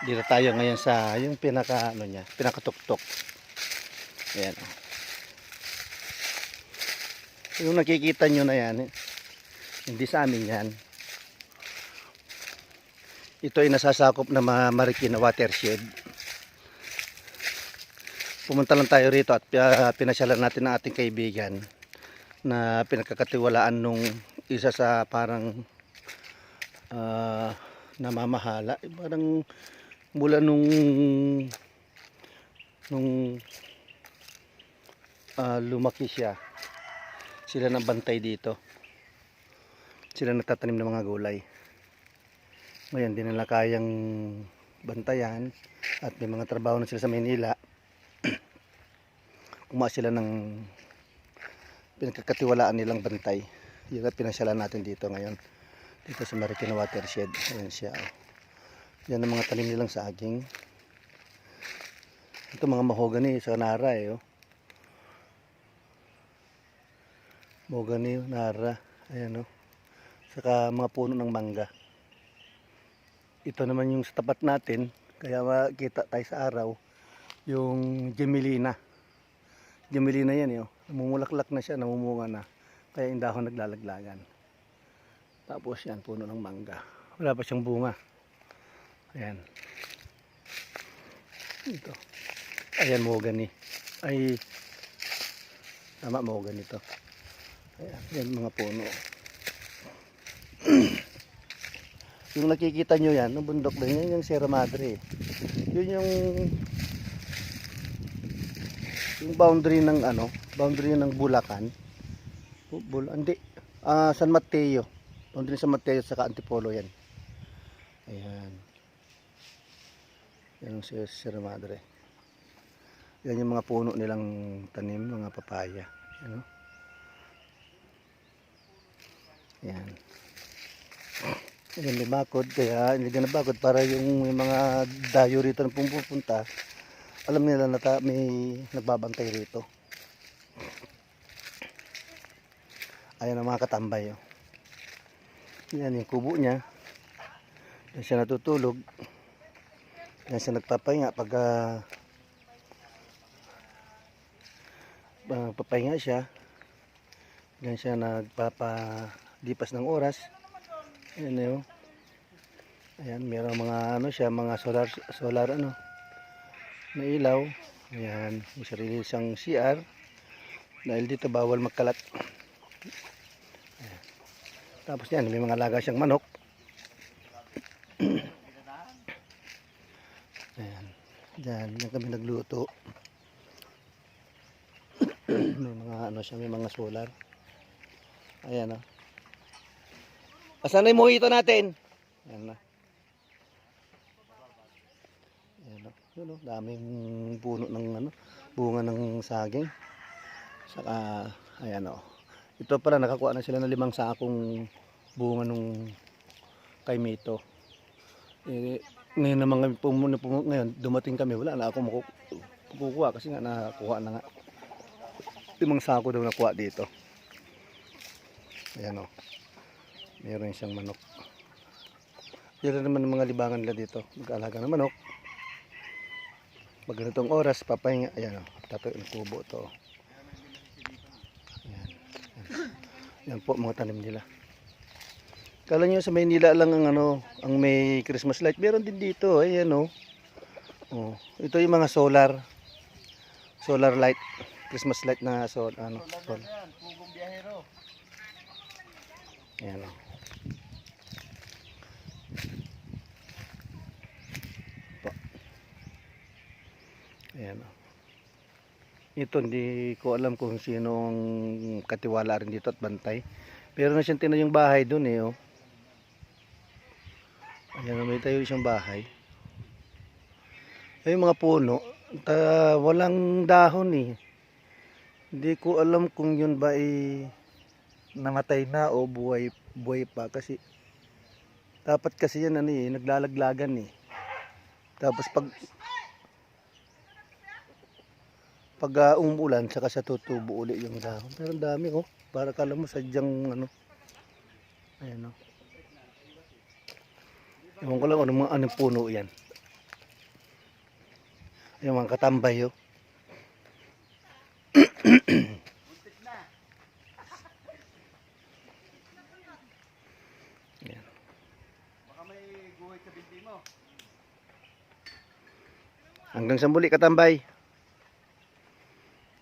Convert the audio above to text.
Dito tayo ngayon sa yung pinaka ano niya, pinakatuktok. Ayan. Yung nakikita nyo na yan, hindi sa amin yan. Ito ay nasasakop na Marikina watershed. Pumunta lang tayo rito at pinasyalan natin ang ating kaibigan na pinagkakatiwalaan nung isa sa parang namamahala. Parang mula nung lumaki siya, sila nang bantay dito. Sila nagtatanim ng mga gulay. Ngayon, di nila kayang bantayan at may mga trabaho na sila sa Maynila. Kumuha sila ng pinagkakatiwalaan nilang bantay. Yun ang pinasyalan natin dito ngayon. Dito sa Marikina watershed. Ayan siya. Yan ang mga tanim nilang saging. Ito mga mahogany sa Nara eh. Mahogany, Nara. Ayan o. Saka mga puno ng mangga. Ito naman yung sa tapat natin, kaya makita tayo sa araw, yung Gemelina. Gemelina yan, namumulaklak na siya, namumunga na. Kaya yung dahon naglalaglagan. Tapos yan, puno ng mangga. Wala pa siyang bunga. Ayan. Ito. Ayan, mahogany. Ay, tama, mahogany ito. Ayan, yan mga puno. Yung nakikita nyo yan, ng bundok na yan, yung Sierra Madre. Yun yung boundary ng boundary ng Bulacan. Hindi, San Mateo. Boundary San Mateo saka Antipolo yan. Ayan. Yan yung Sierra Madre. Yan yung mga puno nilang tanim, mga papaya. Ano? Yan. Hindi bakod, kaya hindi na bakod para yung mga dayo rito na pumupunta, alam nila na may nagbabantay rito. Ayan ang mga katambay. Yan yung kubo niya. Yan siya natutulog. Yan siya nagpapahinga pag papahinga siya. Yan siya nagpapalipas ng oras. Ayan yun. Ayan, mayroong mga mga solar na ilaw. Ayan, may sarili siyang CR. Dahil dito bawal magkalat. Ayan. Tapos yan, may mga alaga siyang manok. Ayan. Diyan kami nagluto. May mga may mga solar. Ayan Asan na yung mojito natin? Ayan na. Ayan yun daming puno ng bunga ng saging. Saka, ayan Ito pala, nakakuha na sila ng 5 sakong bunga nung kay Mito. Ngayon naman ngayon, dumating kami, wala na ako makukuha kasi nga nakakuha na nga. 5 sako daw nakuha dito. Ayan Meron siyang manok. Yan naman ang mga libangan nila dito. Mag-alaga ng manok. Pag ganitong oras, papahinga. Ayan tato yung kubo to. Ayan. Yan po mga tanim nila. Kala nyo sa Maynila lang ang may Christmas light. Meron din dito. Ayan ito yung mga solar light. Christmas light na solar. Pugong biyahero. Ayan Ayan Ito hindi ko alam kung sino ang katiwala rin dito at bantay. Pero na siyang tinan yung bahay dun Ayan may tayo siyang bahay. Ay mga puno, walang dahon Hindi ko alam kung yun ba namatay na o buhay pa kasi dapat kasi yan naglalaglagan Tapos pag umuulan saka sa tutubo uli yung dahon. Pero ang dami para kala mo sadyang Ayan Ewan ko lang anong puno yan. Yung mga katambay, oh. Buntik na. Yan. Baka may guhit sa binti mo. Hanggang sa muli, katambay.